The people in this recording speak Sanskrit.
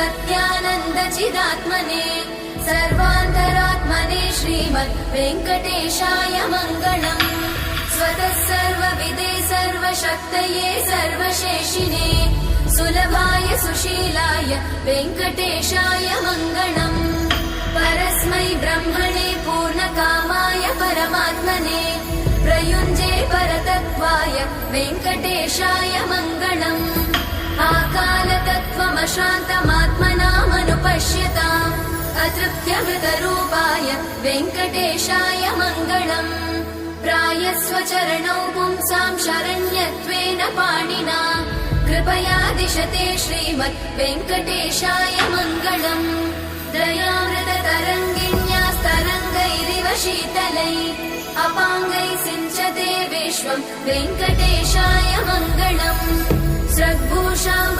सत्यानन्दचिदात्मने सर्वान्तरात्मने श्रीमद् वेङ्कटेशाय मङ्गलम्। स्वतः सर्वविदे सर्वशक्तये सर्वशेषिने सुलभाय सुशीलाय वेङ्कटेशाय मङ्गलम्। परस्मै ब्रह्मणे पूर्णकामाय परमात्मने प्रयुञ्जे परतत्त्वाय वेङ्कटेशाय मङ्गलम्। आकालतत्त्वमशान्तमात्मनामनुपश्यताम् अतृप्त्यमृतरूपाय वेङ्कटेशाय मङ्गलम्। प्रायस्वचरणौ पुंसां शरण्यत्वेन पाणिना कृपया दिशते श्रीमद् वेङ्कटेशाय मङ्गलम्। दयामृततरङ्गिण्यास्तरङ्गैरिव शीतलै अपाङ्गैः सिञ्चते विश्वम् वेङ्कटेशाय मङ्गलम्। स्रग्भूषाम्बर